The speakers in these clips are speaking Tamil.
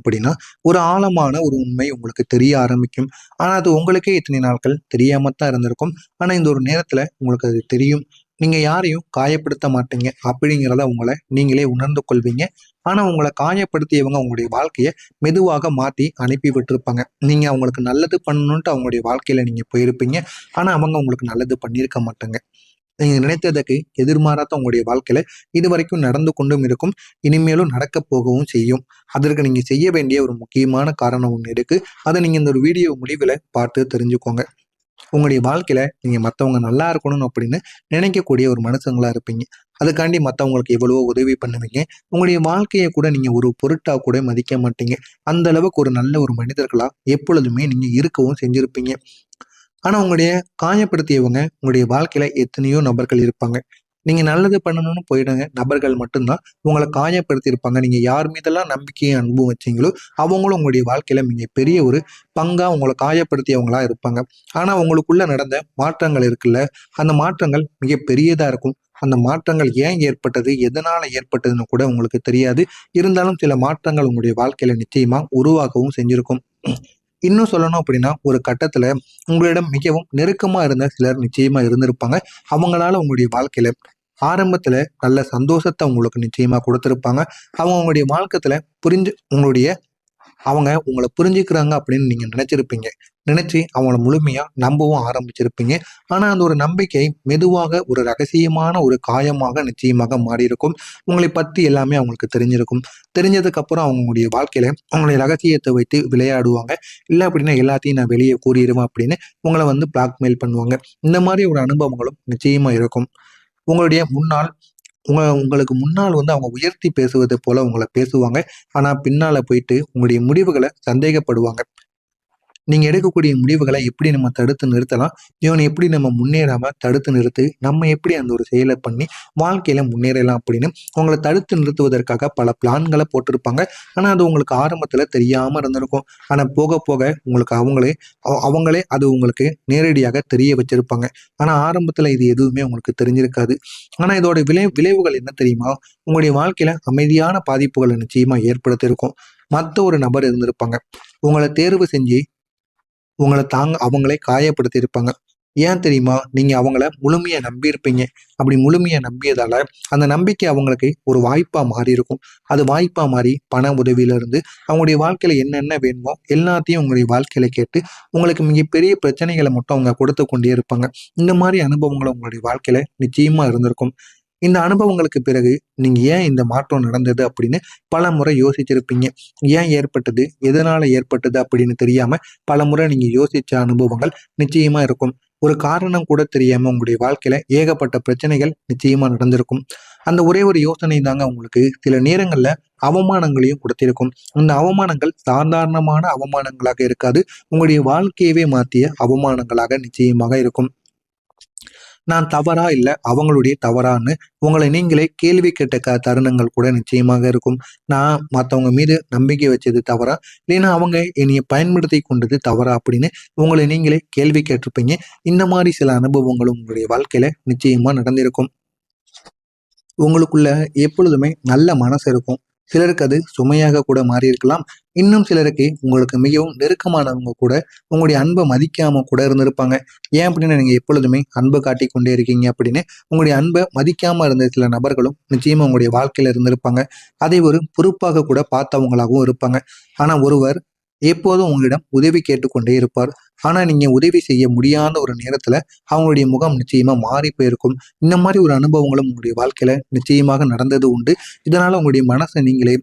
அப்படின்னா ஒரு ஆழமான ஒரு உண்மை உங்களுக்கு தெரிய ஆரம்பிக்கும். ஆனா அது உங்களுக்கே இத்தனை நாட்கள் தெரியாம தான் இருந்திருக்கும். ஆனா இந்த ஒரு நேரத்துல உங்களுக்கு அது தெரியும். நீங்க யாரையும் காயப்படுத்த மாட்டீங்க அப்படிங்கிறத உங்களை நீங்களே உணர்ந்து கொள்வீங்க. ஆனா உங்களை காயப்படுத்தியவங்க உங்களுடைய வாழ்க்கைய மெதுவாக மாத்தி அனுப்பி விட்டுருப்பாங்க. நீங்க அவங்களுக்கு நல்லது பண்ணணுன்ட்டு அவங்களுடைய வாழ்க்கையில நீங்க போயிருப்பீங்க. ஆனா அவங்க உங்களுக்கு நல்லது பண்ணியிருக்க மாட்டாங்க. நீங்க நினைத்ததற்கு எதிர்மாறாத உங்களுடைய வாழ்க்கையில இதுவரைக்கும் நடந்து கொண்டும் இருக்கும். இனிமேலும் நடக்க போகவும் செய்யும். அதற்கு நீங்க செய்ய வேண்டிய ஒரு முக்கியமான காரணம் ஒண்ணு இருக்கு. அதை நீங்க இந்த ஒரு வீடியோ முடிவுல பார்த்து தெரிஞ்சுக்கோங்க. உங்களுடைய வாழ்க்கையில நீங்க மத்தவங்க நல்லா இருக்கணும் அப்படின்னு நினைக்கக்கூடிய ஒரு மனுஷங்களா இருப்பீங்க. அதுக்காண்டி மத்தவங்களுக்கு எவ்வளவோ உதவி பண்ணுவீங்க. உங்களுடைய வாழ்க்கையை கூட நீங்க ஒரு பொருட்டா கூட மதிக்க மாட்டீங்க. அந்த அளவுக்கு ஒரு நல்ல ஒரு மனிதர்களா எப்பொழுதுமே நீங்க இருக்கவும் செஞ்சிருப்பீங்க. ஆனா உங்களுடைய காயப்படுத்தியவங்க உங்களுடைய வாழ்க்கையில எத்தனையோ நபர்கள் இருப்பாங்க. நீங்க நல்லது பண்ணணும்னு போயிடுங்க நபர்கள் மட்டும்தான் உங்களை காயப்படுத்தி இருப்பாங்க. நீங்க யார் மீதெல்லாம் நம்பிக்கையும் அன்பும் வச்சீங்களோ அவங்களும் உங்களுடைய வாழ்க்கையில மிக பெரிய ஒரு பங்கா உங்களை காயப்படுத்தியவங்களா இருப்பாங்க. ஆனா உங்களுக்குள்ள நடந்த மாற்றங்கள் இருக்குல்ல, அந்த மாற்றங்கள் மிக பெரியதா இருக்கும். அந்த மாற்றங்கள் ஏன் ஏற்பட்டது, எதனால ஏற்பட்டதுன்னு கூட உங்களுக்கு தெரியாது. இருந்தாலும் சில மாற்றங்கள் உங்களுடைய வாழ்க்கையில நிச்சயமா உருவாகவும் செஞ்சிருக்கும். இன்னும் சொல்லணும் அப்படின்னா, ஒரு கட்டத்துல உங்களிடம் மிகவும் நெருக்கமா இருந்த சிலர் நிச்சயமா இருந்திருப்பாங்க. அவங்களால உங்களுடைய வாழ்க்கையில ஆரம்பத்துல நல்ல சந்தோஷத்த உங்களுக்கு நிச்சயமா குடுத்திருப்பாங்க. அவங்க உங்களுடைய வாழ்க்கத்துல உங்களுடைய அவங்க உங்கள புரிஞ்சுக்கிறாங்க அப்படின்னு நீங்க நினைச்சிருப்பீங்க. நினைச்சு அவங்கள முழுமையா நம்பவும் ஆரம்பிச்சிருப்பீங்க. ஆனா அந்த ஒரு நம்பிக்கை மெதுவாக ஒரு ரகசியமான ஒரு காயமாக நிச்சயமாக மாறியிருக்கும். உங்களை பத்தி எல்லாமே அவங்களுக்கு தெரிஞ்சிருக்கும். தெரிஞ்சதுக்கு அப்புறம் அவங்களுடைய வாழ்க்கையில உங்களுடைய ரகசியத்தை வைத்து விளையாடுவாங்க. இல்ல அப்படின்னா எல்லாத்தையும் நான் வெளியே கூறிடுவேன் அப்படின்னு உங்கள வந்து பிளாக்மெயில் பண்ணுவாங்க. இந்த மாதிரி ஒரு அனுபவங்களும் நிச்சயமா இருக்கும். உங்களுடைய முன்னாள் உங்களுக்கு முன்னால் வந்து அவங்க உயர்த்தி பேசுவது போல உங்கள பேசுவாங்க. ஆனா பின்னால போயிட்டு உங்களுடைய முடிவுகள சந்தேகப்படுவாங்க. நீங்க எடுக்கக்கூடிய முடிவுகளை எப்படி நம்ம தடுத்து நிறுத்தலாம்? இவன எப்படி நம்ம முன்னேறாம தடுத்து நிறுத்தி, நம்ம எப்படி அந்த ஒரு செயல பண்ணி வாழ்க்கையில முன்னேறலாம் அப்படின்னு உங்கள தடுத்து நிறுத்துவதற்காக பல பிளான்கள போட்டிருப்பாங்க. ஆனா அது உங்களுக்கு ஆரம்பத்துல தெரியாம இருந்திருக்கும். ஆனா போக போக உங்களுக்கு அவங்களே அது உங்களுக்கு நேரடியாக தெரிய வச்சிருப்பாங்க. ஆனா ஆரம்பத்துல இது எதுவுமே உங்களுக்கு தெரிஞ்சிருக்காது. ஆனா இதோட விளைவுகள் என்ன தெரியுமா? உங்களுடைய வாழ்க்கையில அமைதியான பாதிப்புகள நிச்சயமா ஏற்படுத்தியிருக்கும். மத்த ஒரு நபர் இருந்திருப்பாங்க. உங்கள தேர்வு செஞ்சு அவங்களே காயப்படுத்தி இருப்பாங்க. ஏன் தெரியுமா? நீங்க அவங்கள முழுமையா நம்பியிருப்பீங்க. அப்படி முழுமையா நம்பியதால, அந்த நம்பிக்கை அவங்களுக்கு ஒரு வாய்ப்பா மாறியிருக்கும். அது வாய்ப்பா மாறி பண உதவியிலிருந்து அவங்களுடைய வாழ்க்கையில என்னென்ன வேணுமோ எல்லாத்தையும் உங்களுடைய வாழ்க்கையில கேட்டு, உங்களுக்கு மிகப்பெரிய பிரச்சனைகள மட்டும் அவங்க கொடுத்து கொண்டே இருப்பாங்க. இந்த மாரி அனுபவங்கள் உங்களுடைய வாழ்க்கையில நிச்சயமா இருந்திருக்கும். இந்த அனுபவங்களுக்கு பிறகு நீங்க ஏன் இந்த மாற்றம் நடந்தது அப்படின்னு பலமுறை யோசிச்சிருப்பீங்க. ஏன் ஏற்பட்டது? எதனால ஏற்பட்டது? அப்படின்னு தெரியாம பலமுறை நீங்க யோசிச்ச அனுபவங்கள் நிச்சயமா இருக்கும். ஒரு காரணம் கூட தெரியாம உங்களுடைய வாழ்க்கையில ஏகப்பட்ட பிரச்சனைகள் நிச்சயமா நடந்திருக்கும். அந்த ஒரே ஒரு யோசனை தாங்க உங்களுக்கு சில நேரங்கள்ல அவமானங்களையும் கொடுத்திருக்கும். அந்த அவமானங்கள் சாதாரணமான அவமானங்களாக இருக்காது. உங்களுடைய வாழ்க்கையவே மாத்திய அவமானங்களாக நிச்சயமாக இருக்கும். நான் தவறா இல்ல அவங்களுடைய தவறான்னு உங்களை நீங்களே கேள்வி கேட்ட தருணங்கள் கூட நிச்சயமாக இருக்கும். நான் மத்தவங்க மீது நம்பிக்கை வச்சது தவறா? இல்லைன்னா அவங்க என்னைய பயன்படுத்தி கொண்டது தவறா? அப்படின்னு உங்களை நீங்களே கேள்வி கேட்டிருப்பீங்க. இந்த மாதிரி சில அனுபவங்களும் உங்களுடைய வாழ்க்கையில நிச்சயமா நடந்திருக்கும். உங்களுக்குள்ள எப்பொழுதுமே நல்ல மனசு இருக்கும். சிலருக்கு அது சுமையாக கூட மாறி இருக்கலாம். இன்னும் சிலருக்கு உங்களுக்கு மிகவும் நெருக்கமானவங்க கூட உங்களுடைய அன்பை மதிக்காம கூட இருந்திருப்பாங்க. ஏன் அப்படின்னா நீங்க எப்பொழுதுமே அன்பு காட்டிக் கொண்டே இருக்கீங்க அப்படின்னு உங்களுடைய அன்பை மதிக்காம இருந்த சில நபர்களும் நிச்சயமா உங்களுடைய வாழ்க்கையில இருந்திருப்பாங்க. அதை ஒரு பொறுப்பாக கூட பார்த்தவங்களாகவும் இருப்பாங்க. ஆனா ஒருவர் எப்போதும் உங்களிடம் உதவி கேட்டுக்கொண்டே இருப்பார். ஆனா நீங்க உதவி செய்ய முடியாத ஒரு நேரத்துல அவங்களுடைய முகம் நிச்சயமா மாறி போயிருக்கும். இந்த மாதிரி ஒரு அனுபவங்களும் உங்களுடைய வாழ்க்கையில நிச்சயமாக நடந்தது உண்டு. இதனால உங்களுடைய மனசை நீங்களே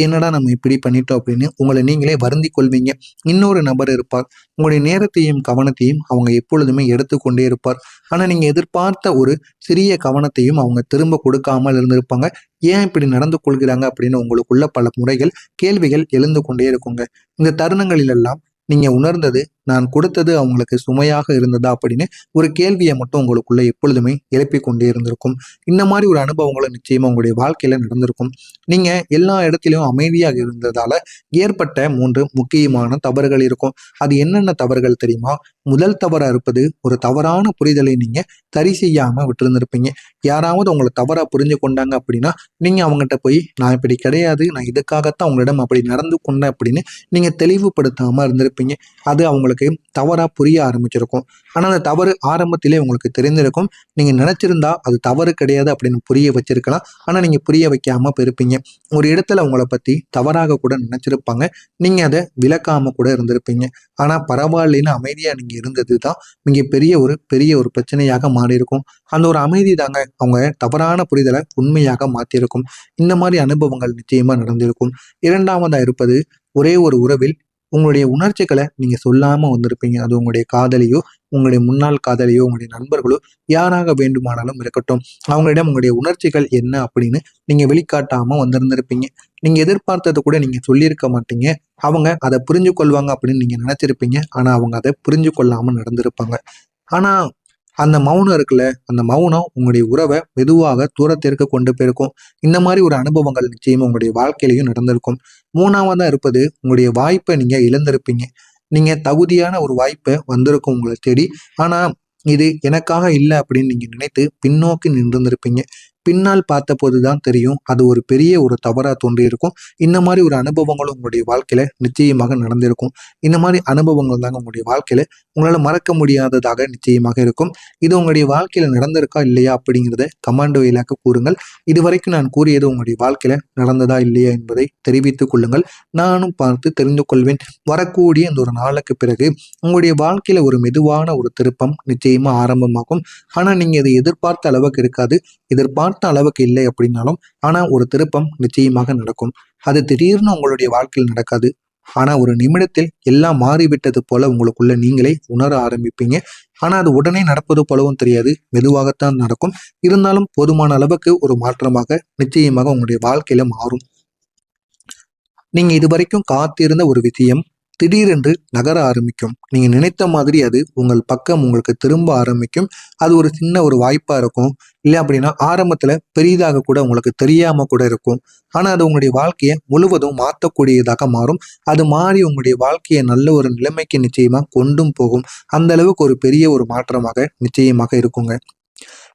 என்னடா நம்ம இப்படி பண்ணிட்டோம் அப்படின்னு உங்களை நீங்களே வருந்தி கொள்வீங்க. இன்னொரு நபர் இருப்பார். உங்களுடைய நேரத்தையும் கவனத்தையும் அவங்க எப்பொழுதுமே எடுத்துக்கொண்டே இருப்பார். ஆனா நீங்க எதிர்பார்த்த ஒரு சிறிய கவனத்தையும் அவங்க திரும்ப கொடுக்காமல் இருந்திருப்பாங்க. ஏன் இப்படி நடந்து கொள்கிறாங்க அப்படின்னு உங்களுக்குள்ள பல முறைகள் கேள்விகள் எழுந்து கொண்டே இருக்குங்க. இந்த தருணங்களிலெல்லாம் நீங்க உணர்ந்தது நான் கொடுத்தது அவங்களுக்கு சுமையாக இருந்ததா அப்படின்னு ஒரு கேள்வியை மட்டும் உங்களுக்குள்ள எப்பொழுதுமே எழுப்பிக் கொண்டே இருந்திருக்கும். இந்த மாதிரி ஒரு அனுபவங்களும் நிச்சயமா உங்களுடைய வாழ்க்கையில நடந்திருக்கும். நீங்க எல்லா இடத்திலும் அமைதியாக இருந்ததால ஏற்பட்ட 3 முக்கியமான தவறுகள் இருக்கும். அது என்னென்ன தவறுகள் தெரியுமா? முதல் தவறா இருப்பது, ஒரு தவறான புரிதலை நீங்க சரி செய்யாம விட்டிருந்திருப்பீங்க. யாராவது உங்களை தவறா புரிஞ்சு கொண்டாங்க அப்படின்னா, நீங்க அவங்ககிட்ட போய் நான் இப்படி கிடையாது, நான் இதுக்காகத்தான் உங்களிடம் அப்படி நடந்து கொண்டேன் அப்படின்னு நீங்க தெளிவுபடுத்தாம இருந்திருப்பீங்க. அது அவங்களுக்கு தவறா புரிய ஆரம்பிச்சிருக்கும். ஆனா அந்த தவறு ஆரம்பத்திலே உங்களுக்கு தெரிந்திருக்கும். நீங்க நினைச்சிருந்தா அது தவறு கிடையாது அப்படின்னு புரிய வச்சிருக்கலாம். ஆனா நீங்க புரிய வைக்காம போயிருப்பீங்க. ஒரு இடத்துல உங்களை பத்தி தவறாக கூட நினைச்சிருப்பாங்க. நீங்க அதை விளக்காம கூட இருந்திருப்பீங்க. ஆனா பரவாயில்லைன்னு அமைதியா நீங்க இருந்தது தான் மிக பெரிய ஒரு பிரச்சனையாக மாறி இருக்கும். அந்த ஒரு அமைதி தாங்க அவங்க தவறான புரிதலை உண்மையாக மாத்திருக்கும். இந்த மாதிரி அனுபவங்கள் நிச்சயமா நடந்திருக்கும். இரண்டாவதா இருப்பது, ஒரே ஒரு உறவில் உங்களுடைய உணர்ச்சிகளை நீங்க சொல்லாம வந்திருப்பீங்க. அது உங்களுடைய காதலியோ, உங்களுடைய முன்னாள் காதலியோ, உங்களுடைய நண்பர்களோ, யாராக வேண்டுமானாலும் இருக்கட்டும். அவங்களிடம் உங்களுடைய உணர்ச்சிகள் என்ன அப்படின்னு நீங்க வெளிக்காட்டாம வந்திருந்திருப்பீங்க. நீங்க எதிர்பார்த்ததை கூட நீங்க சொல்லியிருக்க மாட்டீங்க. அவங்க அதை புரிஞ்சு கொள்வாங்க அப்படின்னு நீங்க நினைச்சிருப்பீங்க. ஆனா அவங்க அதை புரிஞ்சு கொள்ளாம நடந்திருப்பாங்க. ஆனா அந்த மௌனம் இருக்குல்ல, அந்த மௌனம் உங்களுடைய உறவை மெதுவாக தூரத்திற்கு கொண்டு போயிருக்கும். இந்த மாதிரி ஒரு அனுபவங்கள் நிச்சயமா உங்களுடைய வாழ்க்கையிலையும் நடந்திருக்கும். 3வதா இருப்பது, உங்களுடைய வாய்ப்பை நீங்க இழந்திருப்பீங்க. நீங்க தகுதியான ஒரு வாய்ப்பை வந்திருக்கும் உங்களை தேடி. ஆனா இது எனக்காக இல்லை அப்படின்னு நீங்க நினைத்து பின்னோக்கி நின்றிருந்திருப்பீங்க. பின்னால் பார்த்தபோதுதான் தெரியும் அது ஒரு பெரிய ஒரு தவறா தோன்றியிருக்கும். இந்த மாதிரி ஒரு அனுபவங்களும் உங்களுடைய வாழ்க்கையில நிச்சயமாக நடந்திருக்கும். இந்த மாதிரி அனுபவங்கள் தாங்க உங்களுடைய வாழ்க்கையில உங்களால மறக்க முடியாததாக நிச்சயமாக இருக்கும். இது உங்களுடைய வாழ்க்கையில நடந்திருக்கா இல்லையா அப்படிங்கிறத கமெண்ட் வாயிலாக கூறுங்கள். இதுவரைக்கும் நான் கூறியது உங்களுடைய வாழ்க்கையில நடந்ததா இல்லையா என்பதை தெரிவித்துக் கொள்ளுங்கள். நானும் பார்த்து தெரிந்து கொள்வேன். வரக்கூடிய இந்த ஒரு நாளுக்கு பிறகு உங்களுடைய வாழ்க்கையில ஒரு மெதுவான ஒரு திருப்பம் நிச்சயமா ஆரம்பமாகும். ஆனா நீங்க இதை எதிர்பார்த்த அளவுக்கு இருக்காது. எதிர்பார்த்த அளவுக்கு இல்லை அப்படின்னாலும் ஆனா ஒரு திருப்பம் நிச்சயமாக நடக்கும். அது திடீர்னு உங்களுடைய வாழ்க்கையில் நடக்காது. ஆனா ஒரு நிமிடத்தில் எல்லாம் மாறிவிட்டது போல உங்களுக்குள்ள நீங்களே உணர ஆரம்பிப்பீங்க. ஆனா அது உடனே நடப்பது போலவும் தெரியாது. மெதுவாகத்தான் நடக்கும். இருந்தாலும் போதுமான அளவுக்கு ஒரு மாற்றமாக நிச்சயமாக உங்களுடைய வாழ்க்கையில மாறும். நீங்க இதுவரைக்கும் காத்திருந்த ஒரு விஷயம் திடீரென்று நகர ஆரம்பிக்கும். நீங்க நினைத்த மாதிரி அது உங்கள் பக்கம் உங்களுக்கு திரும்ப ஆரம்பிக்கும். அது ஒரு சின்ன ஒரு வாய்ப்பா இருக்கும். இல்லை அப்படின்னா ஆரம்பத்துல பெரிதாக கூட உங்களுக்கு தெரியாம கூட இருக்கும். ஆனா அது உங்களுடைய வாழ்க்கையை முழுவதும் மாற்றக்கூடியதாக மாறும். அது மாறி உங்களுடைய வாழ்க்கையை நல்ல ஒரு நிலைமைக்கு நிச்சயமா கொண்டும் போகும். அந்த அளவுக்கு ஒரு பெரிய ஒரு மாற்றமாக நிச்சயமாக இருக்குங்க.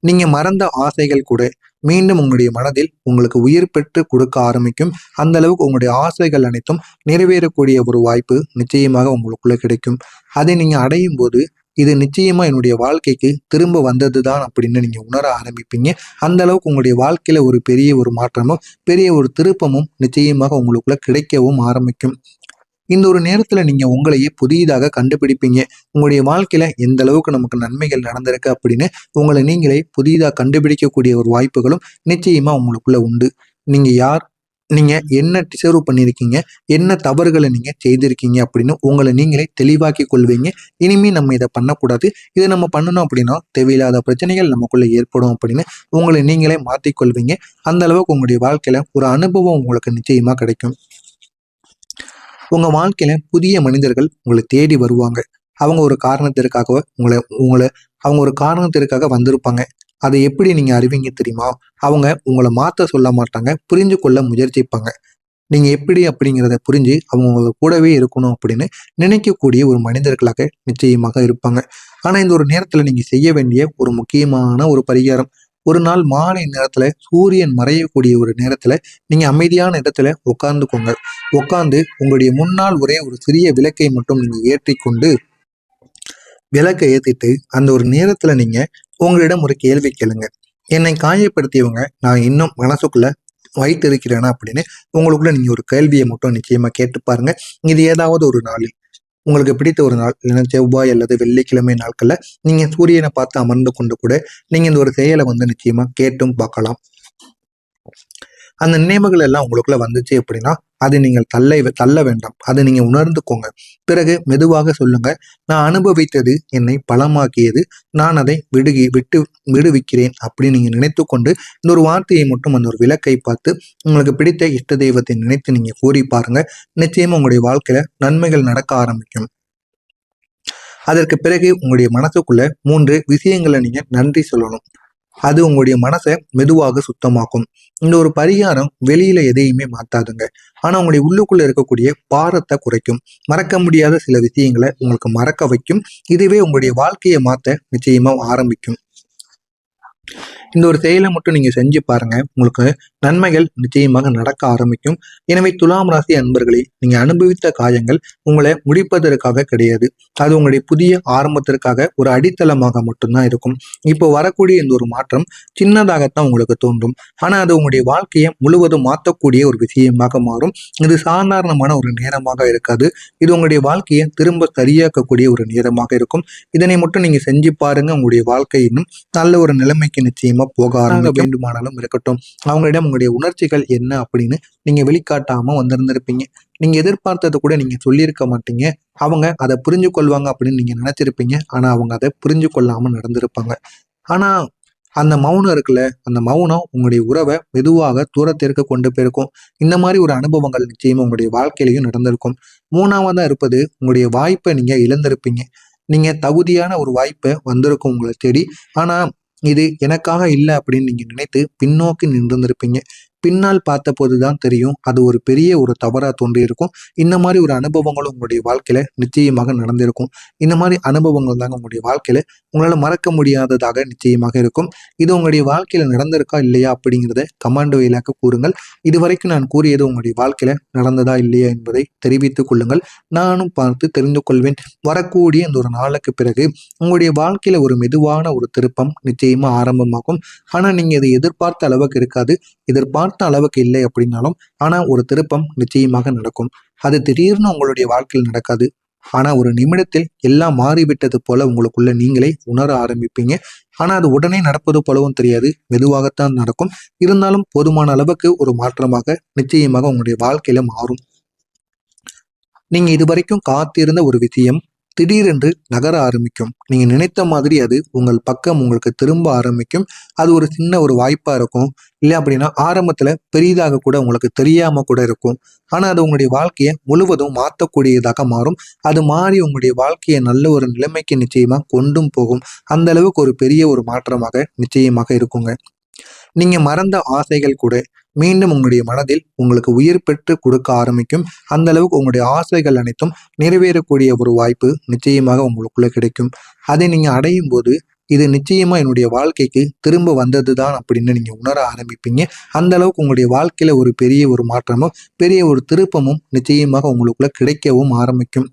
நீங்க மறந்த ஆசைகள் கூட மீண்டும் உங்களுடைய மனதில் உங்களுக்கு உயிர் பெற்று கொடுக்க ஆரம்பிக்கும். அந்த அளவுக்கு உங்களுடைய ஆசைகள் அனைத்தும் நிறைவேறக்கூடிய ஒரு வாய்ப்பு நிச்சயமாக உங்களுக்குள்ள கிடைக்கும். அதை நீங்க அடையும் போது இது நிச்சயமா என்னுடைய வாழ்க்கைக்கு திரும்ப வந்ததுதான் அப்படின்னு நீங்க உணர ஆரம்பிப்பீங்க. அந்த அளவுக்கு உங்களுடைய வாழ்க்கையில ஒரு பெரிய ஒரு மாற்றமும் பெரிய ஒரு திருப்பமும் நிச்சயமாக உங்களுக்குள்ள கிடைக்கவும் ஆரம்பிக்கும். இந்த ஒரு நேரத்துல நீங்க உங்களையே புதிதாக கண்டுபிடிப்பீங்க. உங்களுடைய வாழ்க்கையில எந்த அளவுக்கு நமக்கு நன்மைகள் நடந்திருக்கு அப்படின்னு உங்களை நீங்களே புதிதாக கண்டுபிடிக்கக்கூடிய ஒரு வாய்ப்புகளும் நிச்சயமா உங்களுக்குள்ள உண்டு. நீங்க யார், நீங்க என்ன டிசர்வ் பண்ணியிருக்கீங்க, என்ன தவறுகளை நீங்க செய்திருக்கீங்க அப்படின்னு உங்களை நீங்களே தெளிவாக்கி கொள்வீங்க. இனிமே நம்ம இதை பண்ணக்கூடாது, இதை நம்ம பண்ணணும் அப்படின்னா தேவையில்லாத பிரச்சனைகள் நமக்குள்ள ஏற்படும் அப்படின்னு உங்களை நீங்களே மாற்றிக்கொள்வீங்க. அந்த அளவுக்கு உங்களுடைய வாழ்க்கையில ஒரு அனுபவம் உங்களுக்கு நிச்சயமா கிடைக்கும். உங்க வாழ்க்கையில புதிய மனிதர்கள் உங்களை தேடி வருவாங்க. அவங்க ஒரு காரணத்திற்காக உங்களை உங்களை அவங்க ஒரு காரணத்திற்காக வந்திருப்பாங்க. அதை எப்படி நீங்க அறிவீங்க தெரியுமா? அவங்க உங்களை மாத்த சொல்ல மாட்டாங்க, புரிஞ்சு கொள்ள முயற்சிப்பாங்க. நீங்க எப்படி அப்படிங்கிறத புரிஞ்சு அவங்க உங்க கூடவே இருக்கணும் அப்படின்னு நினைக்கக்கூடிய ஒரு மனிதர்களாக நிச்சயமாக இருப்பாங்க. ஆனா இந்த ஒரு நேரத்துல நீங்க செய்ய வேண்டிய ஒரு முக்கியமான ஒரு பரிகாரம், ஒரு நாள் மாலை நேரத்துல சூரியன் மறையக்கூடிய ஒரு நேரத்துல நீங்க அமைதியான இடத்துல உட்கார்ந்துக்கோங்க. உட்கார்ந்து உங்களுடைய முன்னால் ஒரே ஒரு சிறிய விளக்கை மட்டும் நீங்க ஏற்றிக்கொண்டு விளக்கை ஏத்திட்டு அந்த ஒரு நேரத்துல நீங்க உங்களிடம் ஒரு கேள்வி கேளுங்க. என்னை காயப்படுத்தியவங்க நான் இன்னும் மனசுக்குள்ள வைத்திருக்கிறேனா அப்படின்னு உங்களுக்குள்ள நீங்க ஒரு கேள்வியை மட்டும் நிச்சயமா கேட்டு பாருங்க. இது ஏதாவது ஒரு நாளில் உங்களுக்கு பிடித்த ஒரு நாள், இல்லைன்னா செவ்வாய் அல்லது வெள்ளிக்கிழமை நாட்கள்ல நீங்க சூரியனை பார்த்து அமர்ந்து கொண்டு கூட நீங்க இந்த ஒரு செயலை நிச்சயமா கேட்டும் பார்க்கலாம். அந்த நினைவுகள் எல்லாம் உங்களுக்குள்ள வந்துச்சு அப்படின்னா அதை நீங்கள் தள்ள வேண்டாம். அதை நீங்க உணர்ந்துக்கோங்க. பிறகு மெதுவாக சொல்லுங்க, நான் அனுபவித்தது என்னை பலமாக்கியது, நான் அதை விடுவிக்கிறேன் அப்படின்னு நீங்க நினைத்து கொண்டு இந்த ஒரு வார்த்தையை மட்டும் அந்த ஒரு விளக்கை பார்த்து உங்களுக்கு பிடித்த இஷ்ட தெய்வத்தை நினைத்து நீங்க கூறி பாருங்க. நிச்சயமா உங்களுடைய வாழ்க்கையில நன்மைகள் நடக்க ஆரம்பிக்கும். அதற்கு பிறகு உங்களுடைய மனசுக்குள்ள 3 விஷயங்களை நீங்க நன்றி சொல்லணும். அது உங்களுடைய மனசை மெதுவாக சுத்தமாக்கும். இந்த ஒரு பரிகாரம் வெளியில எதையுமே மாத்தாதுங்க. ஆனா உங்களுடைய உள்ளுக்குள்ள இருக்கக்கூடிய பாரத்தை குறைக்கும். மறக்க முடியாத சில விஷயங்களை உங்களுக்கு மறக்க வைக்கும். இதுவே உங்களுடைய வாழ்க்கையை மாத்த நிச்சயமா ஆரம்பிக்கும். இந்த ஒரு செயலை மட்டும் நீங்க செஞ்சு பாருங்க. உங்களுக்கு நன்மைகள் நிச்சயமாக நடக்க ஆரம்பிக்கும். எனவே துலாம் ராசி அன்பர்களே, நீங்க அனுபவித்த காயங்கள் உங்களை முடிப்பதற்காக கிடையாது. அது உங்களுடைய புதிய ஆரம்பத்திற்காக ஒரு அடித்தளமாக மட்டும்தான் இருக்கும். இப்போ வரக்கூடிய இந்த ஒரு மாற்றம் சின்னதாகத்தான் உங்களுக்கு தோன்றும். ஆனா அது உங்களுடைய வாழ்க்கையை முழுவதும் மாற்றக்கூடிய ஒரு விஷயமாக மாறும். இது சாதாரணமான ஒரு நேரமாக இருக்காது. இது உங்களுடைய வாழ்க்கையை திரும்ப சரியாக்கக்கூடிய ஒரு நேரமாக இருக்கும். இதனை மட்டும் நீங்க செஞ்சு பாருங்க. உங்களுடைய வாழ்க்கை இன்னும் நல்ல ஒரு நிலைமைக்கு நிச்சயமா போக ஆரம்பிக்க வேண்டுமானாலும் இருக்கட்டும். அவங்களிடம் உங்களுடைய உணர்ச்சிகள் என்ன அப்படின்னு நீங்க வெளிக்காட்டாம வந்திருந்திருப்பீங்க. நீங்க எதிர்பார்த்ததை கூட நீங்க சொல்லியிருக்க மாட்டீங்க. அவங்க அதை புரிஞ்சு கொள்வாங்க அப்படின்னு நீங்க நினைச்சிருப்பீங்க. ஆனா அவங்க அதை புரிஞ்சு கொள்ளாம நடந்திருப்பாங்க. ஆனா அந்த மௌனம் இருக்குல்ல, அந்த மௌனம் உங்களுடைய உறவை மெதுவாக தூரத்திற்கு கொண்டு போயிருக்கும். இந்த மாதிரி ஒரு அனுபவங்கள் நிச்சயமா உங்களுடைய வாழ்க்கையிலையும் நடந்திருக்கும். மூணாவதா இருப்பது உங்களுடைய வாய்ப்பை நீங்க இழந்திருப்பீங்க. நீங்க தகுதியான ஒரு வாய்ப்பை வந்திருக்கும் உங்களை தேடி. ஆனா இது எனக்காக இல்லை அப்படின்னு நீங்க நினைத்து பின்னோக்கி நின்றிருந்திருப்பீங்க. பின்னால் பார்த்த போதுதான் தெரியும் அது ஒரு பெரிய ஒரு தவறா தோன்றி இருக்கும். இந்த மாதிரி ஒரு அனுபவங்களும் உங்களுடைய வாழ்க்கையில நிச்சயமாக நடந்திருக்கும். இந்த மாதிரி அனுபவங்கள் தாங்க உங்களுடைய வாழ்க்கையில உங்களால மறக்க முடியாததாக நிச்சயமாக இருக்கும். இது உங்களுடைய வாழ்க்கையில நடந்திருக்கா இல்லையா அப்படிங்கிறத கமாண்ட் வாயிலாக கூறுங்கள். இதுவரைக்கும் நான் கூறியது உங்களுடைய வாழ்க்கையில நடந்ததா இல்லையா என்பதை தெரிவித்துக் கொள்ளுங்கள். நானும் பார்த்து தெரிந்து கொள்வேன். வரக்கூடிய இந்த ஒரு நாளுக்கு பிறகு உங்களுடைய வாழ்க்கையில ஒரு மெதுவான ஒரு திருப்பம் நிச்சயமா ஆரம்பமாகும். ஆனா நீங்க இதை எதிர்பார்த்த அளவுக்கு இருக்காது. எதிர்பார்த்த அளவுக்கு இல்லை அப்படின்னாலும் ஆனா ஒரு திருப்பம் நிச்சயமாக நடக்கும். அது திடீர்னு உங்களுடைய வாழ்க்கையில் நடக்காது. ஆனா ஒரு நிமிடத்தில் எல்லாம் மாறிவிட்டது போல உங்களுக்குள்ள நீங்களே உணர ஆரம்பிப்பீங்க. ஆனா அது உடனே நடப்பது போலவும் தெரியாது. மெதுவாகத்தான் நடக்கும். இருந்தாலும் போதுமான அளவுக்கு ஒரு மாற்றமாக நிச்சயமாக உங்களுடைய வாழ்க்கையில மாறும். நீங்க இதுவரைக்கும் காத்திருந்த ஒரு விஷயம் திடீரென்று நகர ஆரம்பிக்கும். நீங்க நினைத்த மாதிரி அது உங்கள் பக்கம் உங்களுக்கு திரும்ப ஆரம்பிக்கும். அது ஒரு சின்ன ஒரு வாய்ப்பா இருக்கும். இல்லை அப்படின்னா ஆரம்பத்துல பெரிதாக கூட உங்களுக்கு தெரியாம கூட இருக்கும். ஆனா அது உங்களுடைய வாழ்க்கையை முழுவதும் மாற்றக்கூடியதாக மாறும். அது மாறி உங்களுடைய வாழ்க்கையை நல்ல ஒரு நிலைமைக்கு நிச்சயமா கொண்டும் போகும். அந்த அளவுக்கு ஒரு பெரிய ஒரு மாற்றமாக நிச்சயமாக இருக்குங்க. நீங்க மறந்த ஆசைகள் கூட மீண்டும் உங்களுடைய மனதில் உங்களுக்கு உயிர் பெற்று கொடுக்க ஆரம்பிக்கும். அந்த அளவுக்கு உங்களுடைய ஆசைகள் அனைத்தும் நிறைவேறக்கூடிய ஒரு வாய்ப்பு நிச்சயமாக உங்களுக்குள்ள கிடைக்கும். அதை நீங்க அடையும் போது இது நிச்சயமா என்னுடைய வாழ்க்கைக்கு திரும்ப வந்ததுதான் அப்படின்னு நீங்க உணர ஆரம்பிப்பீங்க. அந்த அளவுக்கு உங்களுடைய வாழ்க்கையில ஒரு பெரிய ஒரு மாற்றமும் பெரிய ஒரு திருப்பமும் நிச்சயமாக உங்களுக்குள்ள கிடைக்கவும் ஆரம்பிக்கும்.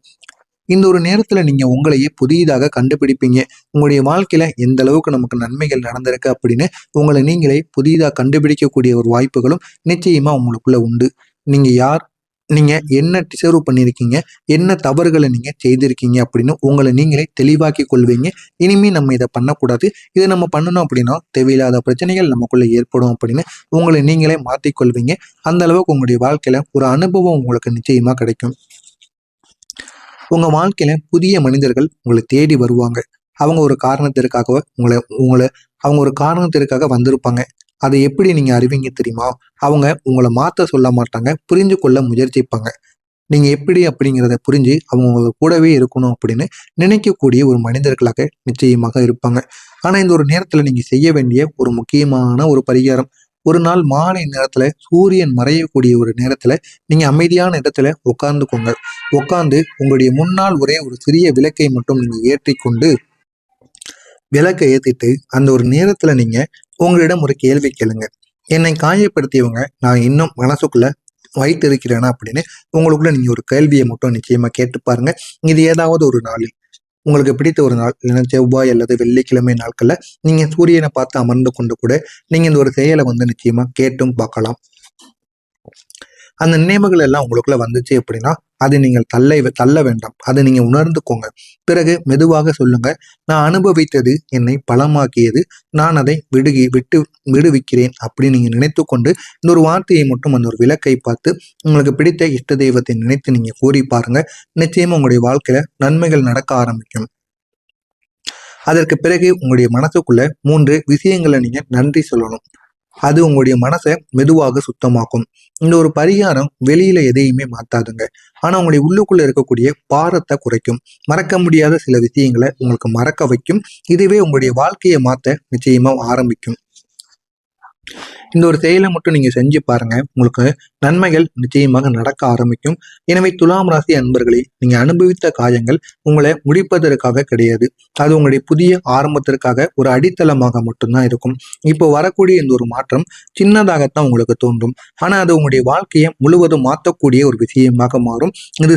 இந்த ஒரு நேரத்துல நீங்க உங்களையே புதிதாக கண்டுபிடிப்பீங்க. உங்களுடைய வாழ்க்கையில எந்த அளவுக்கு நமக்கு நன்மைகள் நடந்திருக்கு அப்படின்னு உங்களை நீங்களே புதிதாக கண்டுபிடிக்கக்கூடிய ஒரு வாய்ப்புகளும் நிச்சயமா உங்களுக்குள்ள உண்டு. நீங்க யார், நீங்க என்ன டிசர்வ் பண்ணியிருக்கீங்க, என்ன தவறுகளை நீங்க செய்திருக்கீங்க அப்படின்னு உங்களை நீங்களே தெளிவாக்கி கொள்வீங்க. இனிமே நம்ம இதை பண்ணக்கூடாது, இதை நம்ம பண்ணணும் அப்படின்னா தேவையில்லாத பிரச்சனைகள் நமக்குள்ள ஏற்படும் அப்படின்னு உங்களை நீங்களே மாற்றிக்கொள்வீங்க. அந்த அளவுக்கு உங்களுடைய வாழ்க்கையில ஒரு அனுபவம் உங்களுக்கு நிச்சயமா கிடைக்கும். உங்க வாழ்க்கையில புதிய மனிதர்கள் உங்களை தேடி வருவாங்க. அவங்க ஒரு காரணத்திற்காக உங்களை உங்களை அவங்க ஒரு காரணத்திற்காக வந்திருப்பாங்க. அதை எப்படி நீங்க அறிவீங்க தெரியுமா? அவங்க உங்களை மாத்த சொல்ல மாட்டாங்க, புரிஞ்சு கொள்ள முயற்சிப்பாங்க. நீங்க எப்படி அப்படிங்கிறத புரிஞ்சு அவங்க உங்க கூடவே இருக்கணும் அப்படின்னு நினைக்கக்கூடிய ஒரு மனிதர்களாக நிச்சயமாக இருப்பாங்க. ஆனா இந்த ஒரு நேரத்துல நீங்க செய்ய வேண்டிய ஒரு முக்கியமான ஒரு பரிகாரம், ஒரு நாள் மாலை நேரத்துல சூரியன் மறையக்கூடிய ஒரு நேரத்துல நீங்க அமைதியான இடத்துல உட்கார்ந்துக்கோங்க. உட்கார்ந்து உங்களுடைய முன்னால் ஒரே ஒரு சிறிய விளக்கை மட்டும் நீங்க ஏற்றி கொண்டு விளக்கை ஏத்திட்டு அந்த ஒரு நேரத்துல நீங்க உங்களிடம் ஒரு கேள்வி கேளுங்க. என்னை காயப்படுத்தியவங்க நான் இன்னும் மனசுக்குள்ள வைத்திருக்கிறேனா அப்படின்னு உங்களுக்குள்ள நீங்க ஒரு கேள்வியை மட்டும் நிச்சயமா கேட்டு பாருங்க. இது ஏதாவது ஒரு நாளில் உங்களுக்கு பிடித்த ஒரு நாள், இல்லைன்னா செவ்வாய் அல்லது வெள்ளிக்கிழமை நாட்கள்ல நீங்க சூரியனை பார்த்து அமர்ந்து கொண்டு கூட நீங்க இந்த ஒரு செயலை நிச்சயமா கேட்டும் பார்க்கலாம். அந்த நினைவுகள் எல்லாம் உங்களுக்குள்ள வந்துச்சு அப்படின்னா அதை நீங்கள் தள்ள வேண்டாம். அதை நீங்க உணர்ந்துக்கோங்க. பிறகு மெதுவாக சொல்லுங்க, நான் அனுபவித்தது என்னை பலமாக்கியது, நான் அதை விடுவிக்கிறேன் அப்படின்னு நீங்க நினைத்து கொண்டு இந்த ஒரு வார்த்தையை மட்டும் அந்த ஒரு விளக்கை பார்த்து உங்களுக்கு பிடித்த இஷ்ட தெய்வத்தை நினைத்து நீங்க கூறி பாருங்க. நிச்சயமா உங்களுடைய வாழ்க்கையில நன்மைகள் நடக்க ஆரம்பிக்கும். அதற்கு பிறகு உங்களுடைய மனசுக்குள்ள 3 விஷயங்களை நீங்க நன்றி சொல்லணும். அது உங்களுடைய மனசை மெதுவாக சுத்தமாக்கும். இந்த ஒரு பரிகாரம் வெளியில எதையுமே மாத்தாதுங்க. ஆனா உங்களுடைய உள்ளுக்குள்ள இருக்கக்கூடிய பாரத்தை குறைக்கும். மறக்க முடியாத சில விஷயங்களை உங்களுக்கு மறக்க வைக்கும். இதுவே உங்களுடைய வாழ்க்கையை மாத்த நிச்சயமா ஆரம்பிக்கும். இந்த ஒரு செயலை மட்டும் நீங்க செஞ்சு பாருங்க. உங்களுக்கு நன்மைகள் நிச்சயமாக நடக்க ஆரம்பிக்கும். எனவே துலாம் ராசி அன்பர்களே, நீங்க அனுபவித்த காயங்கள் உங்களை முடிப்பதற்காக கிடையாது. அது உங்களுடைய புதிய ஆரம்பத்திற்காக ஒரு அடித்தளமாக மட்டும்தான் இருக்கும். இப்போ வரக்கூடிய இந்த ஒரு மாற்றம் சின்னதாகத்தான் உங்களுக்கு தோன்றும். ஆனா அது உங்களுடைய வாழ்க்கையை முழுவதும் மாற்றக்கூடிய ஒரு விஷயமாக மாறும். இது